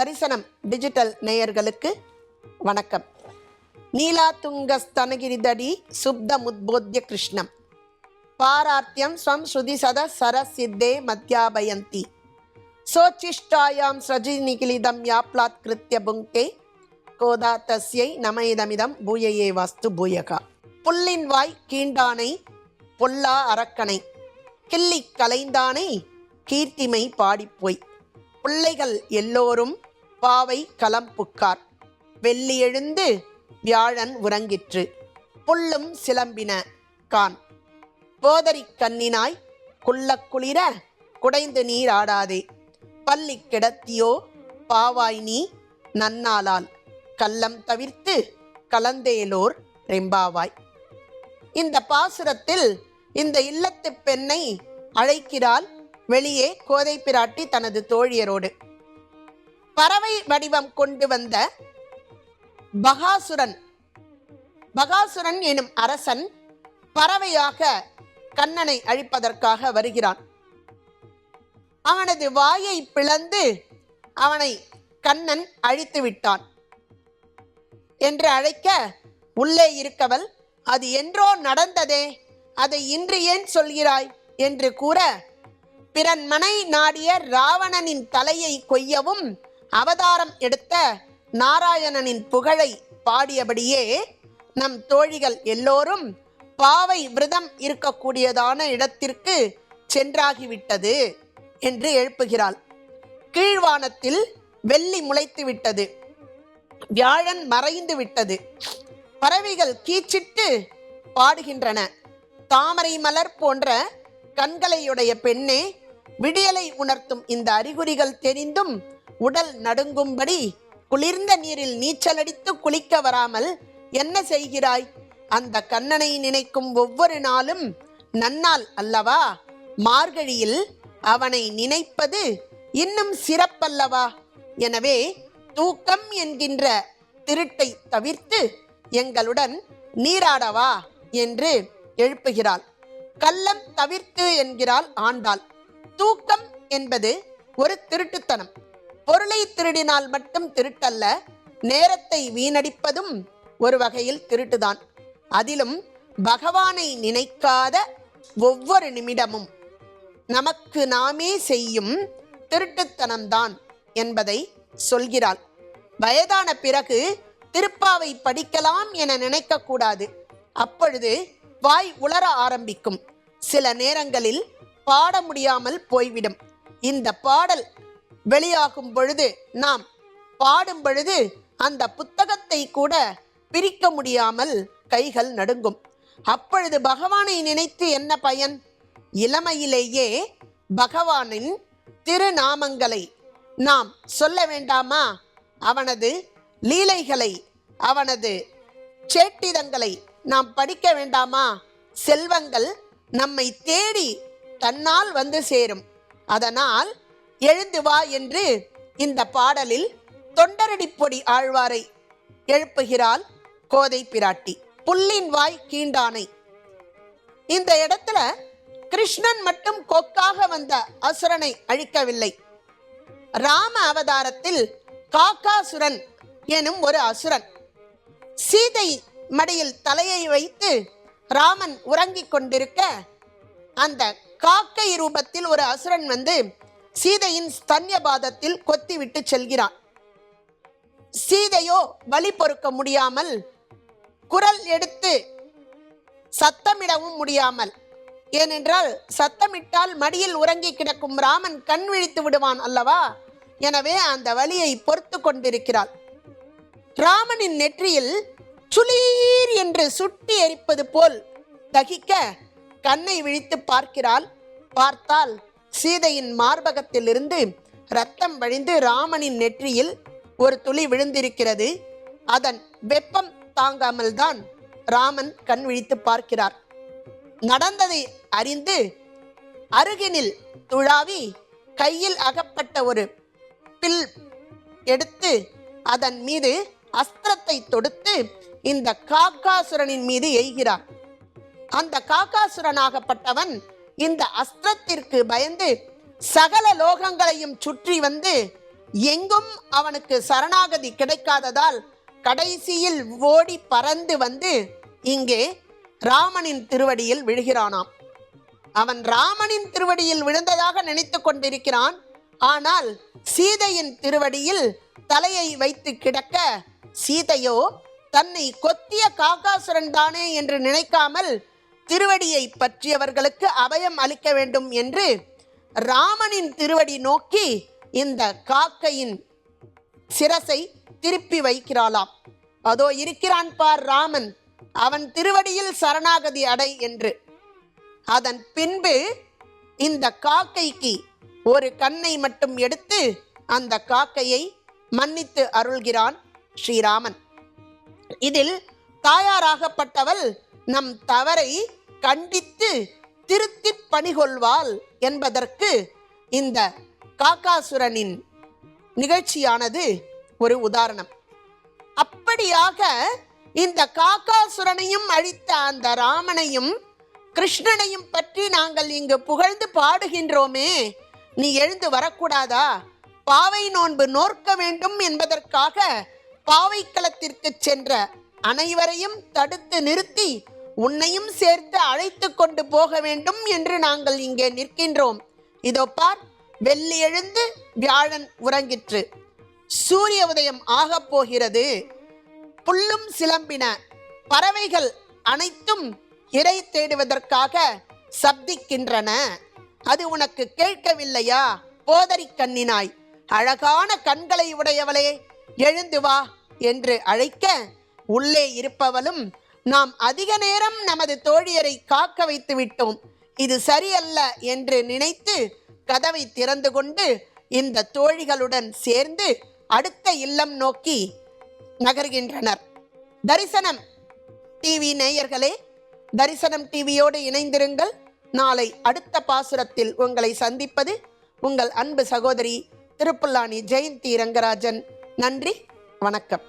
தரிசனம் டிஜிட்டல் நேயர்களுக்கு வணக்கம். நீலாதுங்கஸ்தனகிரிதடி சுப்தமுத்போத்ய கிருஷ்ணம் பாரார்த்தியம் ஸ்வம் ஸ்ருதி சத சரசித்தே மத்யாபயந்தி சோச்சிஷ்டாயாம் ஸ்ரஜிநிகிலிதம் யாப்லாத் கிருத்ய புங்கே கோதா தஸ்யை நமயிதமிதம் பூயையே வாஸ்து பூயகா. புல்லின் வாய் கீண்டானை பொல்லா அரக்கனை கிள்ளி கலைந்தானை கீர்த்திமை பாடிப்போய் பிள்ளைகள் எல்லோரும் பாவை களம் புக்கார் வெள்ளி எழுந்து வியாழன் உறங்கிற்று புல்லும் சிலம்பின கான் போதரி கண்ணினாய் குள்ளக்குளிர குடைந்து நீர் ஆடாதே பள்ளி கிடத்தியோ பாவாய் நீ நன்னாளால் கள்ளம் தவிர்த்து கலந்தேலோர் ரெம்பாவாய். இந்த பாசுரத்தில் இந்த இல்லத்து பெண்ணை அழைக்கிறாள் வெளியே கோதை பிராட்டி தனது தோழியரோடு. பறவை வடிவம் கொண்டு வந்த பகாசுரன் எனும் அரசன் பறவையாக கண்ணனை அழிப்பதற்காக வருகிறான். அவனது வாயை பிளந்து அவனை கண்ணன் அழித்து விட்டான் என்று அழைக்க, உள்ளே இருக்கவள் அது என்றோ நடந்ததே, அதை இன்று ஏன் சொல்கிறாய் என்று கூற, பிறன் மனை நாடிய ராவணனின் தலையை கொய்யவும் அவதாரம் எடுத்த நாராயணனின் புகழை பாடியபடியே நம் தோழிகள் எல்லோரும் பாவை விரதம் இருக்கக்கூடியதான இடத்திற்கு சென்றாகிவிட்டது என்று எழுப்புகிறாள். கீழ்வானத்தில் வெள்ளி முளைத்து விட்டது, வியாழன் மறைந்து விட்டது, பறவைகள் கீச்சிட்டு பாடுகின்றன. தாமரை மலர் போன்ற கண்களையுடைய பெண்ணே, விடியலை உணர்த்தும் இந்த அறிகுறிகள் தெரிந்தும் உடல் நடுங்கும்படி குளிர்ந்த நீரில் நீச்சலடித்து குளிக்க வராமல் என்ன செய்கிறாய்? அந்த கண்ணனை நினைக்கும் ஒவ்வொரு நாளும் நன்னாள் அல்லவா? மார்கழியில் அவனை நினைப்பது இன்னும் சிறப்பல்லவா? எனவே தூக்கம் என்கின்ற திருட்டை தவிர்த்து எங்களுடன் நீராடவா என்று எழுப்புகிறாள். கள்ளம் தவிர்த்து என்கிறாள் ஆண்டாள். தூக்கம் என்பது ஒரு திருட்டுத்தனம். பொருளை திருடினால் மட்டும் திருட்டல்ல, நேரத்தை வீணடிப்பதும் ஒரு வகையில் திருட்டுதான். அதிலும் பகவானை நினைக்காத ஒவ்வொரு நிமிடமும் நமக்கு நாமே செய்யும் திருட்டுத்தனம்தான் என்பதை சொல்கிறாள். வயதான பிறகு திருப்பாவை படிக்கலாம் என நினைக்க கூடாது. அப்பொழுது வாய் உளர ஆரம்பிக்கும். சில நேரங்களில் பாட முடியாமல் போய்விடும். இந்த பாடல் வெளியாகும் பொழுது, நாம் பாடும் பொழுது அந்த புத்தகத்தை கூட பிரிக்க முடியாமல் கைகள் நடுங்கும். அப்பொழுது பகவானை நினைத்து என்ன பயன்? இளமையிலேயே பகவானின் திருநாமங்களை நாம் சொல்ல வேண்டாமா? அவனது லீலைகளை, அவனது சேட்டிதங்களை நாம் படிக்க வேண்டாமா? செல்வங்கள் நம்மை தேடி தன்னால் வந்து சேரும். அதனால் எழுந்து வா என்று இந்த பாடலில் தொண்டரடிப்பொடி ஆழ்வாரை எழுப்புகிறாள் கோதை பிராட்டி. புல்லின் வாய் கீண்டானை. இந்த இடத்துல கிருஷ்ணன் மட்டும் கொக்காக வந்த அசுரனை அழிக்கவில்லை. ராம அவதாரத்தில் காக்காசுரன் எனும் ஒரு அசுரன் சீதை மடியில் தலையை வைத்து ராமன் உறங்கிக் கொண்டிருக்க, அந்த காக்கை ரூபத்தில் ஒரு அசுரன் வந்து சீதையின் ஸ்தன்யபாதத்தில் கொத்திவிட்டு செல்கிறான். சீதையோ வலி பொறுக்க முடியாமல், குரல் எடுத்து சத்தமிடவும் முடியாமல், ஏனென்றால் சத்தமிட்டால் மடியில் உறங்கி கிடக்கும் ராமன் கண் விழித்து விடுவான் அல்லவா? எனவே அந்த வலியை பொறுத்து கொண்டிருக்கிறாள். ராமனின் நெற்றியில் சுளீர் என்று சுட்டி எரிப்பது போல் தகிக்க கண்ணை விழித்து பார்க்கிறாள். பார்த்தால் சீதையின் மார்பகத்திலிருந்து இரத்தம் வழிந்து ராமனின் நெற்றியில் ஒரு துளி விழுந்திருக்கிறது. அதன் வெப்பம் தாங்காமல் தான் ராமன் கண் விழித்து பார்க்கிறார். நடந்ததை அறிந்து அருகினில் துழாவி கையில் அகப்பட்ட ஒரு பில் எடுத்து அதன் மீது அஸ்திரத்தை தொடுத்து இந்த காக்காசுரனின் மீது எய்கிறார். அந்த காக்காசுரனாகப்பட்டவன் இந்த அஸ்திரத்திற்கு பயந்து சகல லோகங்களையும் சுற்றி வந்து எங்கும் அவனுக்கு சரணாகதி கிடைக்காததால் கடைசியில் ஓடி பறந்து வந்து இங்கே ராமனின் திருவடியில் விழுகிறானாம். அவன் ராமனின் திருவடியில் விழுந்ததாக நினைத்து கொண்டிருக்கிறான். ஆனால் சீதையின் திருவடியில் தலையை வைத்து கிடக்க சீதையோ தன்னை கொத்திய காகாசுரன் தானே என்று நினைக்காமல் திருவடியை பற்றியவர்களுக்கு அபயம் அளிக்க வேண்டும் என்று ராமனின் திருவடி நோக்கி இந்த காக்கையின் சிரசை திருப்பி வைக்கிறாளாம். அதோ இருக்கிறான் பார் ராமன், அவன் திருவடியில் சரணாகதி அடை என்று. அதன் பின்பு இந்த காக்கைக்கு ஒரு கண்ணை மட்டும் எடுத்து அந்த காக்கையை மன்னித்து அருள்கிறான் ஸ்ரீராமன். இதில் தாயாராகப்பட்டவள் நம் தவறை கண்டித்து திருத்தி பணிகொள்வாள் என்பதற்கு இந்த காகாசுரனின் நிகழ்ச்சியானது ஒரு உதாரணம். அப்படியாக இந்த காகாசுரனையும் அழித்த அந்த ராமனையும் கிருஷ்ணனையும் பற்றி நாங்கள் இங்கு புகழ்ந்து பாடுகின்றோமே, நீ எழுந்து வரக்கூடாதா? பாவை நோன்பு நோற்க வேண்டும் என்பதற்காக பாவைக்களத்திற்கு சென்ற அனைவரையும் தடுத்து நிறுத்தி உன்னையும் சேர்த்து அழைத்து கொண்டு போக வேண்டும் என்று நாங்கள் இங்கே நிற்கின்றோம். இதோ பார், வெள்ளி எழுந்து வியாழன் உறங்கிற்று, சூரிய உதயம் ஆகப் போகிறது, புல்லும் சிலம்பின, பறவைகள் அனைத்தும் இறை தேடுவதற்காக சப்திக்கின்றன. அது உனக்கு கேட்கவில்லையா? போதரி கண்ணினாய், அழகான கண்களை உடையவளே, எழுந்து வா என்று அழைக்க உள்ளே இருப்பவளும் நாம் அதிக நேரம் நமது தோழியரை காக்க வைத்து விட்டோம், இது சரியல்ல என்று நினைத்து கதவை திறந்து கொண்டு இந்த தோழிகளுடன் சேர்ந்து அடுத்த இல்லம் நோக்கி நகர்கின்றனர். தரிசனம் டிவி நேயர்களே, தரிசனம் டிவியோடு இணைந்திருங்கள். நாளை அடுத்த பாசுரத்தில் உங்களை சந்திப்பது உங்கள் அன்பு சகோதரி திருப்புல்லானி ஜெயந்தி ரங்கராஜன். நன்றி, வணக்கம்.